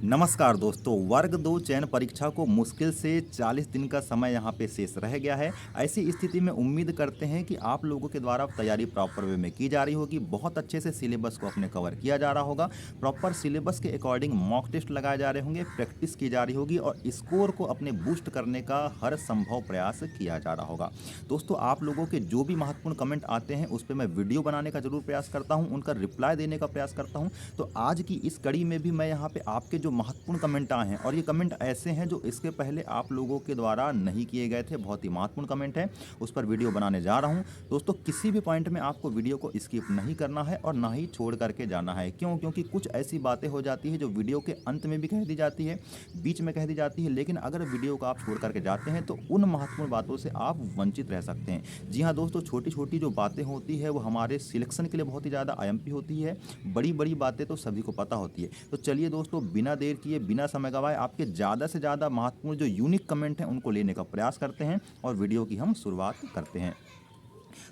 नमस्कार दोस्तों, वर्ग 2 चयन परीक्षा को मुश्किल से 40 दिन का समय यहाँ पे शेष रह गया है। ऐसी स्थिति में उम्मीद करते हैं कि आप लोगों के द्वारा तैयारी प्रॉपर वे में की जा रही होगी, बहुत अच्छे से सिलेबस को अपने कवर किया जा रहा होगा, प्रॉपर सिलेबस के अकॉर्डिंग मॉक टेस्ट लगाए जा रहे होंगे, प्रैक्टिस की जा रही होगी और स्कोर को अपने बूस्ट करने का हर संभव प्रयास किया जा रहा होगा। दोस्तों, आप लोगों के जो भी महत्वपूर्ण कमेंट आते हैं उस पर मैं वीडियो बनाने का जरूर प्रयास करता हूँ, उनका रिप्लाई देने का प्रयास करता हूँ। तो आज की इस कड़ी में भी मैं यहाँ पे आपके जो महत्वपूर्ण कमेंट आए हैं, और ये कमेंट ऐसे हैं जो इसके पहले आप लोगों के द्वारा नहीं किए गए थे, बहुत ही महत्वपूर्ण कमेंट है, उस पर वीडियो बनाने जा रहा हूँ। दोस्तों, किसी भी पॉइंट में आपको वीडियो को स्किप नहीं करना है और ना ही छोड़ करके जाना है। क्योंकि कुछ ऐसी बातें हो जाती है जो वीडियो के अंत में भी कह दी जाती है, बीच में कह दी जाती है, लेकिन अगर वीडियो को आप छोड़ करके जाते हैं तो उन महत्वपूर्ण बातों से आप वंचित रह सकते हैं। जी हाँ दोस्तों, छोटी छोटी जो बातें होती है वो हमारे सिलेक्शन के लिए बहुत ही ज़्यादा आईएमपी होती है, बड़ी बड़ी बातें तो सभी को पता होती है। तो चलिए दोस्तों, बिना देर किए, बिना समय गवाए, आपके ज़्यादा से ज़्यादा महत्वपूर्ण जो यूनिक कमेंट हैं उनको लेने का प्रयास करते हैं और वीडियो की हम शुरुआत करते हैं।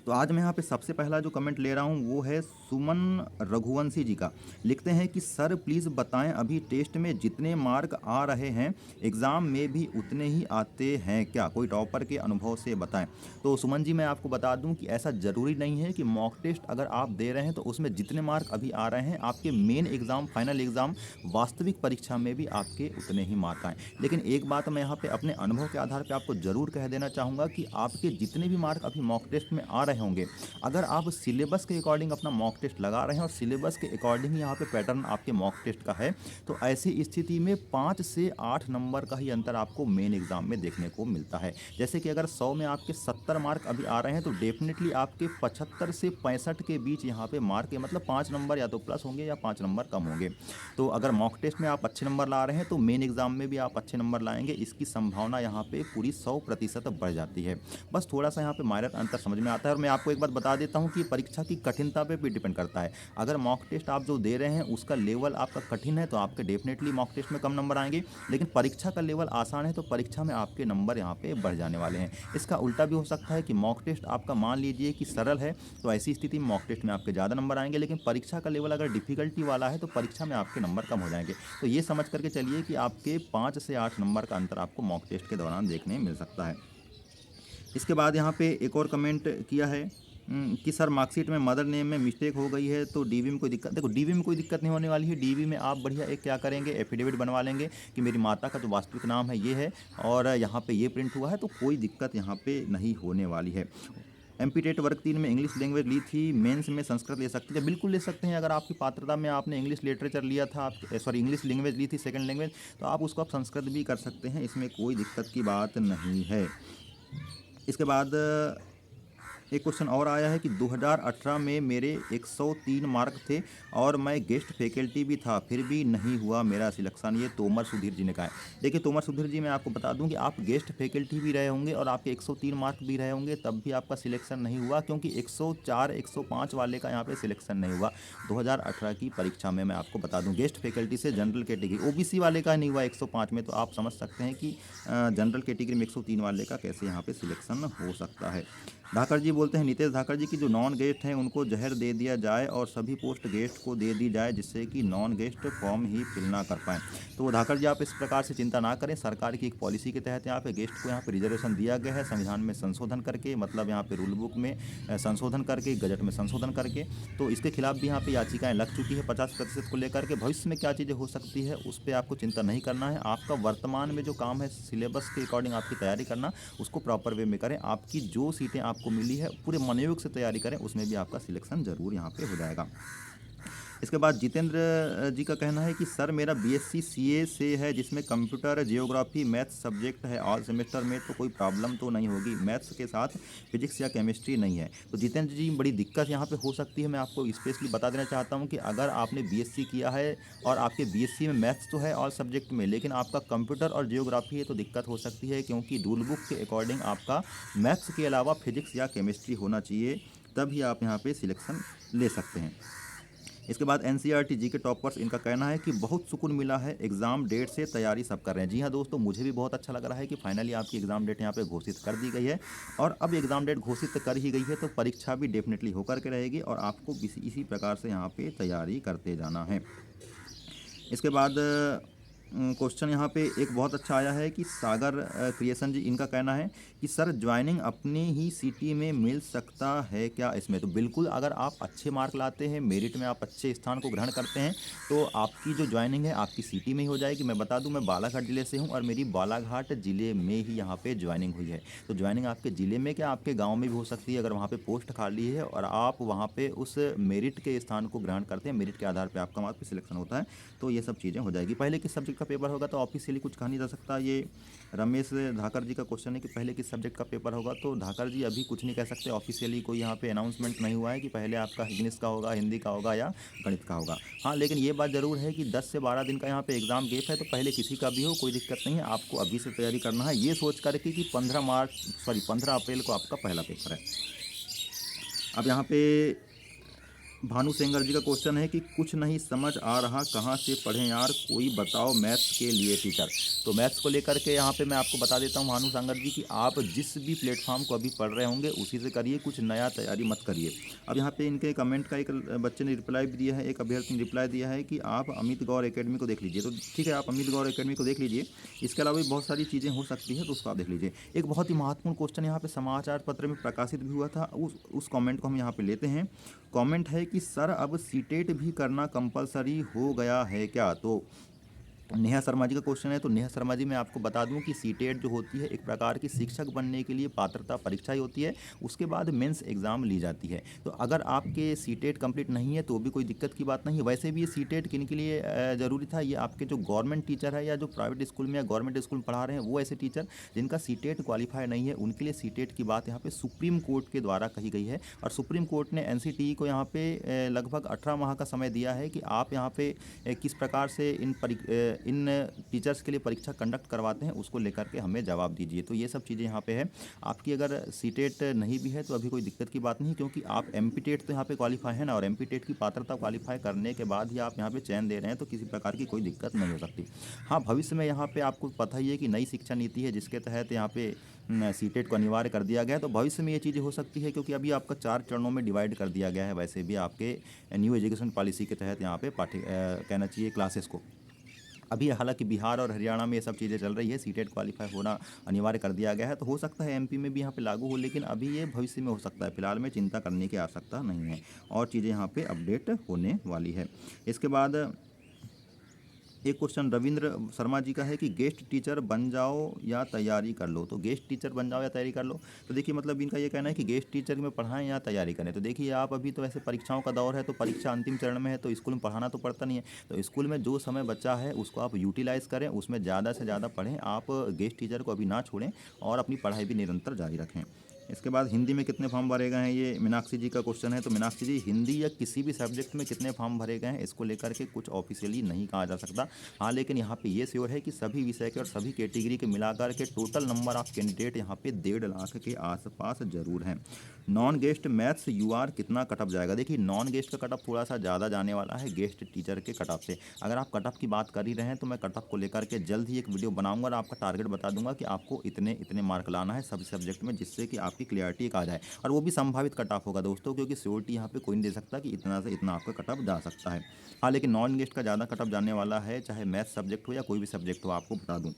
तो आज मैं यहाँ पे सबसे पहला जो कमेंट ले रहा हूँ वो है सुमन रघुवंशी जी का। लिखते हैं कि सर प्लीज़ बताएं, अभी टेस्ट में जितने मार्क आ रहे हैं एग्ज़ाम में भी उतने ही आते हैं क्या? कोई टॉपर के अनुभव से बताएं। तो सुमन जी, मैं आपको बता दूं कि ऐसा ज़रूरी नहीं है कि मॉक टेस्ट अगर आप दे रहे हैं तो उसमें जितने मार्क अभी आ रहे हैं आपके मेन एग्ज़ाम, फाइनल एग्ज़ाम, वास्तविक परीक्षा में भी आपके उतने ही मार्क आएँ। लेकिन एक बात मैं यहाँ पे अपने अनुभव के आधार पे आपको ज़रूर कह देना चाहूँगा कि आपके जितने भी मार्क अभी मॉक टेस्ट में आ रहे होंगे, अगर आप सिलेबस के अकॉर्डिंग अपना मॉक टेस्ट लगा रहे हैं और सिलेबस के अकॉर्डिंग यहाँ पे पैटर्न आपके मॉक टेस्ट का है, तो ऐसी स्थिति में 5 से 8 नंबर का ही अंतर आपको मेन एग्जाम में देखने को मिलता है। जैसे कि अगर 100 में आपके 70 मार्क अभी आ रहे हैं तो डेफिनेटली आपके 75 से 65 के बीच यहाँ पे मार्क है, मतलब 5 नंबर या तो प्लस होंगे या 5 नंबर कम होंगे। तो अगर मॉक टेस्ट में आप अच्छे नंबर ला रहे हैं तो मेन एग्जाम में भी आप अच्छे नंबर लाएंगे, इसकी संभावना यहाँ पे पूरी 100% बढ़ जाती है। बस थोड़ा सा यहाँ पे माइनर अंतर समझ में आता है। और मैं आपको एक बात बता देता हूँ कि परीक्षा की कठिनता पे भी डिपेंड करता है। अगर मॉक टेस्ट आप जो दे रहे हैं उसका लेवल आपका कठिन है तो आपके डेफिनेटली मॉक टेस्ट में कम नंबर आएंगे, लेकिन परीक्षा का लेवल आसान है तो परीक्षा में आपके नंबर यहाँ पे बढ़ जाने वाले हैं। इसका उल्टा भी हो सकता है कि मॉक टेस्ट आपका मान लीजिए कि सरल है तो ऐसी स्थिति में मॉक टेस्ट में आपके ज़्यादा नंबर आएंगे, लेकिन परीक्षा का लेवल अगर डिफिकल्टी वाला है तो परीक्षा में आपके नंबर कम हो जाएंगे। तो ये समझ करके चलिए कि आपके 5 से 8 नंबर का अंतर आपको मॉक टेस्ट के दौरान देखने मिल सकता है। इसके बाद यहाँ पे एक और कमेंट किया है कि सर मार्कशीट में मदर नेम में मिस्टेक हो गई है तो डीवी में कोई दिक्कत? देखो, डीवी में कोई दिक्कत नहीं होने वाली है। डीवी में आप बढ़िया एक क्या करेंगे, एफिडेविट बनवा लेंगे कि मेरी माता का जो वास्तविक नाम है ये है और यहाँ पे ये प्रिंट हुआ है, तो कोई दिक्कत यहाँ पे नहीं होने वाली है। एमपी टेट वर्ग 3 में इंग्लिश लैंग्वेज ली थी, मेंस में संस्कृत ले सकते थे? बिल्कुल ले सकते हैं। अगर आपकी पात्रता में आपने इंग्लिश लिटरेचर लिया था, आप सॉरी इंग्लिश लैंग्वेज ली थी सेकंड लैंग्वेज, तो आप उसको आप संस्कृत भी कर सकते हैं, इसमें कोई दिक्कत की बात नहीं है। इसके बाद एक क्वेश्चन और आया है कि 2018 में मेरे 103 मार्क थे और मैं गेस्ट फैकल्टी भी था, फिर भी नहीं हुआ मेरा सिलेक्शन। ये तोमर सुधीर जी ने कहा है। देखिए तोमर सुधीर जी, मैं आपको बता दूं कि आप गेस्ट फैकल्टी भी रहे होंगे और आपके 103 मार्क भी रहे होंगे, तब भी आपका सिलेक्शन नहीं हुआ, क्योंकि 104 105 वाले का यहाँ पे सिलेक्शन नहीं हुआ 2018 की परीक्षा में। मैं आपको बता दूँ, गेस्ट फैकल्टी से जनरल कैटेगरी ओबीसी वाले का नहीं हुआ 105 में, तो आप समझ सकते हैं कि जनरल कैटेगरी में 103 वाले का कैसे यहाँ पे सिलेक्शन हो सकता है। धाकड़ जी बोलते हैं, नीतीश धाकड़ जी, की जो नॉन गेस्ट हैं उनको जहर दे दिया जाए और सभी पोस्ट गेस्ट को दे दी जाए, जिससे कि नॉन गेस्ट फॉर्म ही फिल ना कर पाएँ। तो धाकड़ जी, आप इस प्रकार से चिंता ना करें। सरकार की एक पॉलिसी के तहत यहाँ पे गेस्ट को यहाँ पे रिजर्वेशन दिया गया है, संविधान में संशोधन करके, मतलब यहाँ पे रूल बुक में संशोधन करके, गजट में संशोधन करके। तो इसके खिलाफ भी यहाँ पे याचिकाएं लग चुकी है 50% को लेकर के। भविष्य में क्या चीज़ें हो सकती है उस पर आपको चिंता नहीं करना है। आपका वर्तमान में जो काम है सिलेबस के अकॉर्डिंग आपकी तैयारी करना, उसको प्रॉपर वे में करें। आपकी जो सीटें आपको मिली है पूरे मनोयोग से तैयारी करें, उसमें भी आपका सिलेक्शन जरूर यहाँ पे हो जाएगा। इसके बाद जितेंद्र जी का कहना है कि सर मेरा बीएससी सीए से है, जिसमें कंप्यूटर, जियोग्राफी, मैथ्स सब्जेक्ट है ऑल सेमेस्टर में, तो कोई प्रॉब्लम तो नहीं होगी? मैथ्स के साथ फिजिक्स या केमिस्ट्री नहीं है? तो जितेंद्र जी, बड़ी दिक्कत यहाँ पे हो सकती है। मैं आपको स्पेशली बता देना चाहता हूँ कि अगर आपने बीएससी किया है और आपके बीएससी में मैथ्स तो है ऑल सब्जेक्ट में, लेकिन आपका कंप्यूटर और जियोग्राफी है, तो दिक्कत हो सकती है, क्योंकि रूल बुक के अकॉर्डिंग आपका मैथ्स के अलावा फिजिक्स या केमिस्ट्री होना चाहिए, तभी आप यहाँ पे सिलेक्शन ले सकते हैं। इसके बाद एनसीईआरटी जी के टॉपर्स, इनका कहना है कि बहुत सुकून मिला है, एग्ज़ाम डेट से तैयारी सब कर रहे हैं। जी हाँ दोस्तों, मुझे भी बहुत अच्छा लग रहा है कि फाइनली आपकी एग्ज़ाम डेट यहाँ पे घोषित कर दी गई है, और अब एग्ज़ाम डेट घोषित कर ही गई है तो परीक्षा भी डेफिनेटली होकर के रहेगी और आपको इसी प्रकार से यहाँ पे तैयारी करते जाना है। इसके बाद क्वेश्चन यहाँ पे एक बहुत अच्छा आया है कि सागर क्रिएशन जी, इनका कहना है कि सर ज्वाइनिंग अपनी ही सिटी में मिल सकता है क्या इसमें? तो बिल्कुल, अगर आप अच्छे मार्क लाते हैं, मेरिट में आप अच्छे स्थान को ग्रहण करते हैं, तो आपकी जो ज्वाइनिंग है आपकी सिटी में ही हो जाएगी। मैं बता दूं, मैं बालाघाट ज़िले से हूं और मेरी बालाघाट ज़िले में ही यहाँ पे ज्वाइनिंग हुई है। तो ज्वाइनिंग आपके ज़िले में क्या आपके गाँव में भी हो सकती है, अगर वहाँ पर पोस्ट खाली है और आप वहाँ पर उस मेरिट के स्थान को ग्रहण करते हैं, मेरिट के आधार पर आपका वहाँ पर सिलेक्शन होता है, तो ये सब चीज़ें हो जाएगी। पहले किस सब्जेक्ट का पेपर होगा, तो ऑफिशियली कुछ कहा नहीं जा सकता। ये रमेश धाकर जी का क्वेश्चन है कि पहले किस सब्जेक्ट का पेपर होगा, तो धाकर जी अभी कुछ नहीं कह सकते, ऑफिशियली कोई यहाँ पे अनाउंसमेंट नहीं हुआ है कि पहले आपका इंग्लिश का होगा, हिंदी का होगा या गणित का होगा। हाँ, लेकिन ये बात ज़रूर है कि 10 से 12 दिन का यहाँ पे एग्ज़ाम गैप है, तो पहले किसी का भी हो कोई दिक्कत नहीं है, आपको अभी से तैयारी करना है, ये सोच करके कि 15 अप्रैल को आपका पहला पेपर है। अब यहाँ पे भानु सेंगर जी का क्वेश्चन है कि कुछ नहीं समझ आ रहा, कहाँ से पढ़ें यार, कोई बताओ मैथ्स के लिए टीचर। तो मैथ्स को लेकर के यहाँ पे मैं आपको बता देता हूँ भानु सेंगर जी कि आप जिस भी प्लेटफॉर्म को अभी पढ़ रहे होंगे उसी से करिए, कुछ नया तैयारी मत करिए। अब यहाँ पे इनके कमेंट का एक बच्चे ने रिप्लाई भी दिया है, एक अभ्यर्थी ने रिप्लाई दिया है कि आप अमित गौर एकेडमी को देख लीजिए। तो ठीक है, आप अमित गौर एकेडमी को देख लीजिए, इसके अलावा भी बहुत सारी चीज़ें हो सकती है, तो उसको आप देख लीजिए। एक बहुत ही महत्वपूर्ण क्वेश्चन यहाँ पे समाचार पत्र में प्रकाशित भी हुआ था, उस कमेंट को हम यहाँ पे लेते हैं। कमेंट है कि सर अब सीटेट भी करना कंपलसरी हो गया है क्या? तो नेहा शर्मा जी का क्वेश्चन है। तो नेहा शर्मा जी, मैं आपको बता दूं कि सीटेट जो होती है एक प्रकार की शिक्षक बनने के लिए पात्रता परीक्षा ही होती है, उसके बाद मेंस एग्ज़ाम ली जाती है। तो अगर आपके सीटेट कंप्लीट नहीं है तो भी कोई दिक्कत की बात नहीं है। वैसे भी ये सीटेट किन के लिए ज़रूरी था, ये आपके जो गवर्नमेंट टीचर है या जो प्राइवेट स्कूल में या गवर्नमेंट स्कूल में पढ़ा रहे हैं, वो ऐसे टीचर जिनका सीटेट क्वालिफाई नहीं है, उनके लिए सीटेट की बात यहाँ पे सुप्रीम कोर्ट के द्वारा कही गई है। और सुप्रीम कोर्ट ने एनसीटीई को यहाँ पे लगभग 18 माह का समय दिया है कि आप यहाँ पे किस प्रकार से इन टीचर्स के लिए परीक्षा कंडक्ट करवाते हैं, उसको लेकर के हमें जवाब दीजिए। तो ये सब चीज़ें यहाँ पे है। आपकी अगर सीटेट नहीं भी है तो अभी कोई दिक्कत की बात नहीं, क्योंकि आप एमपीटेट तो यहाँ पे क्वालिफाई है ना, और एमपीटेट की पात्रता क्वालिफाई करने के बाद ही आप यहाँ पे चयन दे रहे हैं, तो किसी प्रकार की कोई दिक्कत नहीं हो सकती। हाँ, भविष्य में यहाँ पे आपको पता ही है कि नई शिक्षा नीति है जिसके तहत यहाँ पे सीटेट को अनिवार्य कर दिया गया है, तो भविष्य में ये चीज़ें हो सकती है, क्योंकि अभी आपका 4 चरणों में डिवाइड कर दिया गया है वैसे भी आपके न्यू एजुकेशन पॉलिसी के तहत यहाँ पे कहना चाहिए क्लासेस को। अभी हालांकि बिहार और हरियाणा में ये सब चीज़ें चल रही है, सीटेट क्वालिफाई होना अनिवार्य कर दिया गया है, तो हो सकता है एमपी में भी यहाँ पे लागू हो, लेकिन अभी ये भविष्य में हो सकता है, फिलहाल में चिंता करने की आवश्यकता नहीं है, और चीज़ें यहाँ पे अपडेट होने वाली है। इसके बाद एक क्वेश्चन रविंद्र शर्मा जी का है कि गेस्ट टीचर बन जाओ या तैयारी कर लो। तो गेस्ट टीचर बन जाओ या तैयारी कर लो, तो देखिए मतलब इनका ये कहना है कि गेस्ट टीचर में पढ़ाएं या तैयारी करें। तो देखिए आप अभी तो ऐसे परीक्षाओं का दौर है, तो परीक्षा अंतिम चरण में है, तो स्कूल में पढ़ाना तो पड़ता नहीं है, तो स्कूल में जो समय बचा है उसको आप यूटिलाइज़ करें, उसमें ज़्यादा से ज़्यादा पढ़ें, आप गेस्ट टीचर को अभी ना छोड़ें और अपनी पढ़ाई भी निरंतर जारी रखें। इसके बाद हिंदी में कितने फॉर्म भरे गए हैं, ये मीनाक्षी जी का क्वेश्चन है। तो मीनाक्षी जी, हिंदी या किसी भी सब्जेक्ट में कितने फॉर्म भरे गए हैं इसको लेकर के कुछ ऑफिशियली नहीं कहा जा सकता। हाँ, लेकिन यहाँ पे ये श्योर है कि सभी विषय के और सभी कैटेगरी के मिलाकर के टोटल नंबर ऑफ कैंडिडेट यहाँ पे 1.5 लाख के आसपास जरूर हैं। नॉन गेस्ट मैथ्स यूआर कितना कटअप जाएगा? देखिए नॉन गेस्ट का कटअप थोड़ा सा ज़्यादा जाने वाला है गेस्ट टीचर के कटअप से। अगर आप कटअप की बात कर ही रहे हैं तो मैं कटअप को लेकर के जल्द ही एक वीडियो बनाऊंगा और आपका टारगेट बता दूंगा कि आपको इतने इतने मार्क लाना है सभी सब्जेक्ट में, जिससे कि आपकी क्लियरिटी एक आ जाए, और वो भी संभावित कटअप होगा दोस्तों, क्योंकि श्योरिटी यहाँ पे कोई नहीं दे सकता कि इतना से इतना आपका कटअप जा सकता है। हाँ, लेकिन नॉन गेस्ट का ज़्यादा कटअप जाने वाला है, चाहे मैथ्स सब्जेक्ट हो या कोई भी सब्जेक्ट हो, आपको बता दूँ।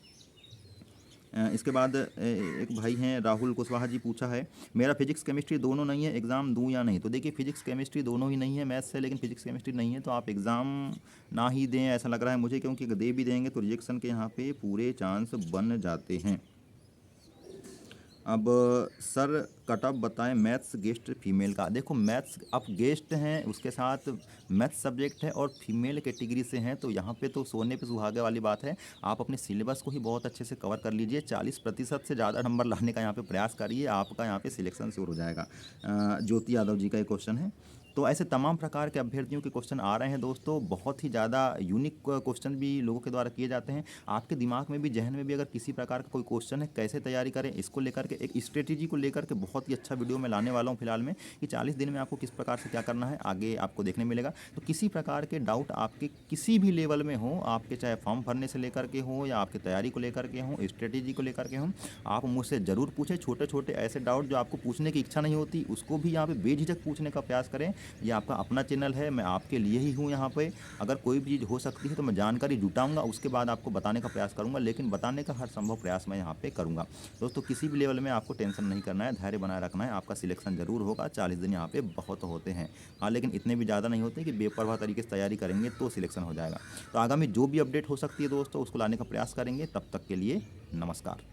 इसके बाद एक भाई हैं राहुल कुशवाहा जी, पूछा है मेरा फिजिक्स केमिस्ट्री दोनों नहीं है, एग्ज़ाम दूं या नहीं? तो देखिए फिजिक्स केमिस्ट्री दोनों ही नहीं है, मैथ्स है लेकिन फिजिक्स केमिस्ट्री नहीं है, तो आप एग्ज़ाम ना ही दें ऐसा लग रहा है मुझे, क्योंकि दे भी देंगे तो रिजेक्शन के यहाँ पे पूरे चांस बन जाते हैं। अब सर कटअप बताएं मैथ्स गेस्ट फीमेल का। देखो मैथ्स आप गेस्ट हैं, उसके साथ मैथ्स सब्जेक्ट है और फीमेल कैटेगरी से हैं, तो यहाँ पे तो सोने पे सुहागे वाली बात है। आप अपने सिलेबस को ही बहुत अच्छे से कवर कर लीजिए, 40% से ज़्यादा नंबर लाने का यहाँ पे प्रयास करिए, आपका यहाँ पे सिलेक्शन श्योर हो जाएगा। ज्योति यादव जी का एक क्वेश्चन है। तो ऐसे तमाम प्रकार के अभ्यर्थियों के क्वेश्चन आ रहे हैं दोस्तों, बहुत ही ज़्यादा यूनिक क्वेश्चन भी लोगों के द्वारा किए जाते हैं। आपके दिमाग में भी, जहन में भी अगर किसी प्रकार का कोई क्वेश्चन है, कैसे तैयारी करें इसको लेकर के एक स्ट्रेटेजी को लेकर के बहुत ही अच्छा वीडियो मैं लाने वाला हूं फिलहाल में, कि 40 दिन में आपको किस प्रकार से क्या करना है आगे आपको देखने मिलेगा। तो किसी प्रकार के डाउट आपके किसी भी लेवल में हो, आपके चाहे फॉर्म भरने से लेकर के हो या आपकी तैयारी को लेकर के हो, स्ट्रेटेजी को लेकर के हो, आप मुझसे ज़रूर पूछें। छोटे छोटे ऐसे डाउट जो आपको पूछने की इच्छा नहीं होती उसको भी यहाँ पे बेझिझक पूछने का प्रयास करें, ये आपका अपना चैनल है, मैं आपके लिए ही हूँ यहाँ पे। अगर कोई भी चीज़ हो सकती है तो मैं जानकारी जुटाऊँगा, उसके बाद आपको बताने का प्रयास करूँगा, लेकिन बताने का हर संभव प्रयास मैं यहाँ पे करूँगा। दोस्तों किसी भी लेवल में आपको टेंशन नहीं करना है, धैर्य बनाए रखना है, आपका सिलेक्शन ज़रूर होगा, 40 दिन यहाँ पे बहुत होते हैं। हाँ, लेकिन इतने भी ज़्यादा नहीं होते कि बेपरवाह तरीके से तैयारी करेंगे तो सिलेक्शन हो जाएगा। तो आगामी जो भी अपडेट हो सकती है दोस्तों उसको लाने का प्रयास करेंगे। तब तक के लिए नमस्कार।